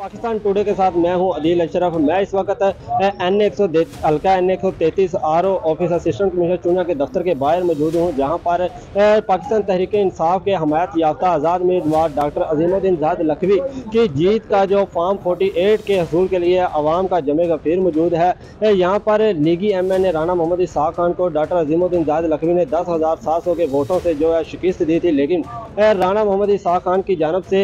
Pakistan today के साथ मैं हूं अदील अशरफ। मैं इस वक्त हल्का N133 RO office assistant commissioner चुनिया के दफ्तर के बाहर मौजूद हूं, जहां पर पाकिस्तान तहरीक इंसाफ के हमायत याफ्ता आज़ाद उम्मीदवार डॉक्टर अजीमुद्दीन जाद लखवी की जीत का जो फॉर्म 48 के हसूल के लिए अवाम का जमे गफीर मौजूद है। यहाँ पर लीगी MNA राना मोहम्मद इसहाक खान को डॉक्टर अजीमुद्दीन जाद लखवी ने 10,700 के वोटों से जो है शिकस्त दी थी, लेकिन राना मोहम्मद इसहाक खान की जानब से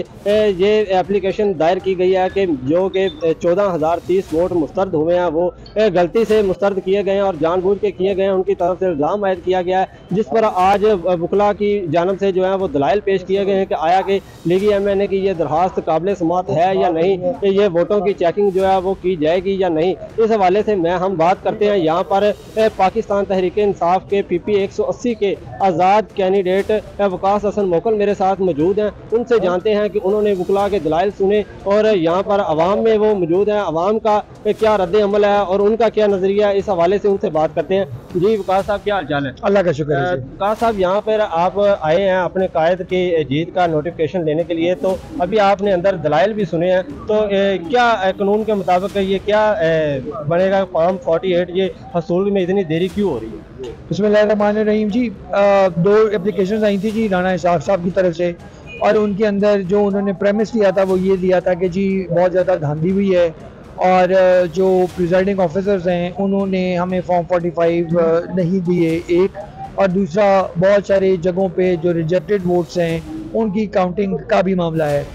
ये एप्लीकेशन दायर की गई है कि जो कि 14,030 वोट मुस्तरद हुए हैं वो गलती से मुस्तरद किए गए हैं और जानबूझ के किए गए हैं। उनकी तरफ से इल्ज़ाम आयद किया गया है, जिस पर आज वकला की जानब से जो है वो दलाइल पेश किए गए हैं कि आया कि लीगी MNA की ये दरख्वास्त काबिल समात है या नहीं, कि ये वोटों की चेकिंग जो है वो की जाएगी या नहीं। इस हवाले से हम बात करते हैं। यहाँ पर पाकिस्तान तहरीक इंसाफ के PP 180 के आज़ाद कैंडिडेट वकास हसन मोकल मेरे साथ मौजूद हैं। उनसे जानते हैं कि उन्होंने वकला के दलाइल सुने और यहाँ पर अवाम में वो मौजूद हैं, अवाम का क्या रद्द अमल है और उनका क्या नज़रिया है, इस हवाले से उनसे बात करते हैं। जी वकास साहब, क्या हाल चाल है? अल्लाह का शुक्र है। वकास साहब, यहाँ पर आप आए हैं अपने कायद की जीत का नोटिफिकेशन लेने के लिए, तो अभी आपने अंदर दलाइल भी सुने हैं, तो क्या कानून के मुताबिक ये क्या बनेगा फॉर्म 48, ये हसूल में इतनी देरी क्यों हो रही है? बिस्मिल्लाहिर्रहमानिर्रहीम जी, 2 एप्लीकेशंस आई थी जी राना इसहाक साहब की तरफ से, और उनके अंदर जो उन्होंने प्रेमिस दिया था वो ये दिया था कि जी बहुत ज़्यादा धांधली हुई है और जो प्रिजाइडिंग ऑफिसर्स हैं उन्होंने हमें फॉर्म 45 नहीं दिए, एक, और दूसरा बहुत सारे जगहों पे जो रिजेक्टेड वोट्स हैं उनकी काउंटिंग का भी मामला है।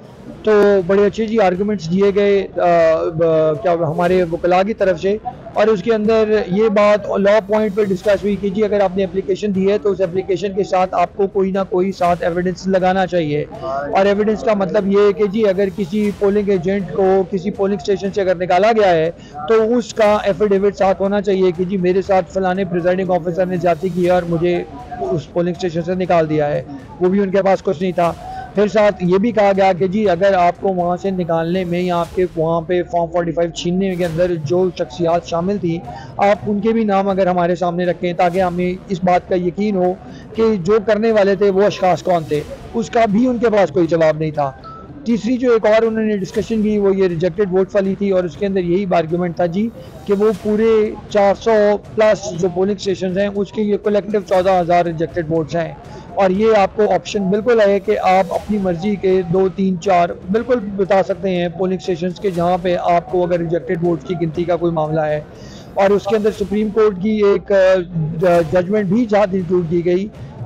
तो बड़े अच्छे जी आर्गूमेंट्स दिए गए क्या हमारे वकला की तरफ से, और उसके अंदर ये बात लॉ पॉइंट पर डिस्कस हुई कि जी अगर आपने एप्लीकेशन दी है तो उस एप्लीकेशन के साथ आपको कोई ना कोई साथ एविडेंस लगाना चाहिए। और एविडेंस का मतलब ये है कि जी अगर किसी पोलिंग एजेंट को किसी पोलिंग स्टेशन से अगर निकाला गया है तो उसका एफिडेविट साथ होना चाहिए कि जी मेरे साथ फलाने प्रिजाइडिंग ऑफिसर ने ज्यादती की और मुझे उस पोलिंग स्टेशन से निकाल दिया है। वो भी उनके पास कुछ नहीं था। फिर साथ ये भी कहा गया कि जी अगर आपको वहाँ से निकालने में या आपके वहाँ पे फॉर्म 45 छीनने के अंदर जो शख्सियात शामिल थी, आप उनके भी नाम अगर हमारे सामने रखें ताकि हमें इस बात का यकीन हो कि जो करने वाले थे वो अशखास कौन थे। उसका भी उनके पास कोई जवाब नहीं था। तीसरी जो एक और उन्होंने डिस्कशन की वो ये रिजेक्टेड वोट वाली थी, और उसके अंदर यही आर्गूमेंट था जी कि वो पूरे 400 प्लस जो पोलिंग स्टेशन हैं उसके ये कलेक्टिव 14,000 रिजेक्टेड वोट्स हैं, और ये आपको ऑप्शन बिल्कुल है कि आप अपनी मर्जी के 2, 3, 4 बिल्कुल बता सकते हैं पोलिंग स्टेशंस के जहाँ पे आपको अगर रिजेक्टेड वोट्स की गिनती का कोई मामला है। और उसके अंदर सुप्रीम कोर्ट की एक जजमेंट भी जहाँ इंक्लूड की गई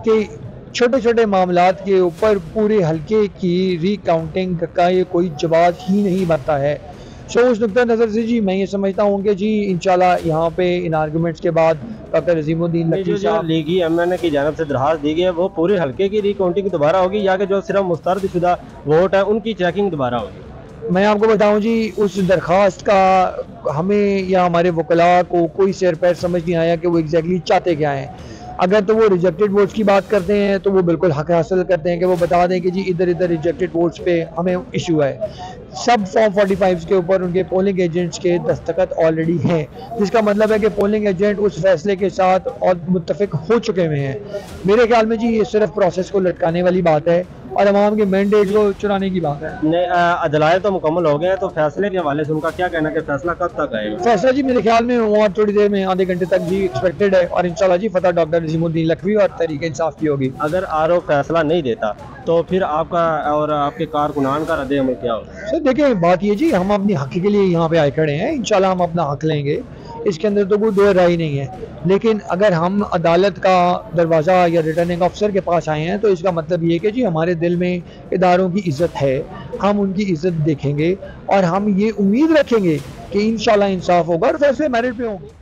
कि छोटे छोटे मामलात के ऊपर पूरे हल्के की रिकाउंटिंग का ये कोई जवाब ही नहीं बनता है। सो उस नुक्ता नज़र से जी मैं ये समझता हूँ कि जी इंशाल्लाह यहाँ पे इन आर्गूमेंट्स के बाद डॉक्टर अजीमुद्दीन लखवी साहब लीगी MNA की जानब से दरखास्त दी गई है वो पूरे हल्के की रिकाउंटिंग दोबारा होगी या कि जो सिर्फ मुस्तरदशुदा वोट है उनकी चेकिंग दोबारा होगी? मैं आपको बताऊं जी उस दरखास्त का हमें या हमारे वकला को कोई सिर पैर समझ नहीं आया कि वो एग्जैक्टली चाहते क्या हैं। अगर तो वो रिजेक्टेड वोट्स की बात करते हैं तो वो बिल्कुल हक हासिल करते हैं कि वो बता दें कि जी इधर इधर रिजेक्टेड वोट्स पे हमें इशू है। सब फॉर्म 45 के ऊपर उनके पोलिंग एजेंट्स के दस्तखत ऑलरेडी हैं, जिसका मतलब है कि पोलिंग एजेंट उस फैसले के साथ और मुत्तफिक हो चुके हुए हैं। मेरे ख्याल में जी ये सिर्फ प्रोसेस को लटकाने वाली बात है और अवाम के मैंडेट को चुराने की बात है। दलाइल तो मुकम्मल हो गए हैं, तो फैसले के हवाले से उनका क्या कहना है कि फैसला कब तक आएगा? फैसला जी मेरे ख्याल में और थोड़ी देर में आधे घंटे तक जी एक्सपेक्टेड है, और इंशाल्लाह जी फतह डॉक्टर अजीमुद्दीन लखवी और तहरीक इंसाफ की होगी। अगर RO फैसला नहीं देता तो फिर आपका और आपके कारकुनान का रद्द अमल क्या होगा? सर देखें, बात ये जी हम अपनी हक के लिए यहाँ पे आए खड़े हैं, इंशाल्लाह हम अपना हक लेंगे, इसके अंदर तो कोई दो राय नहीं है। लेकिन अगर हम अदालत का दरवाज़ा या रिटर्निंग अफसर के पास आए हैं तो इसका मतलब ये है कि जी हमारे दिल में इदारों की इज़्ज़त है, हम उनकी इज़्ज़त देखेंगे और हम ये उम्मीद रखेंगे कि इंशाल्लाह इंसाफ होगा और फैसले मेरिट पे होंगे।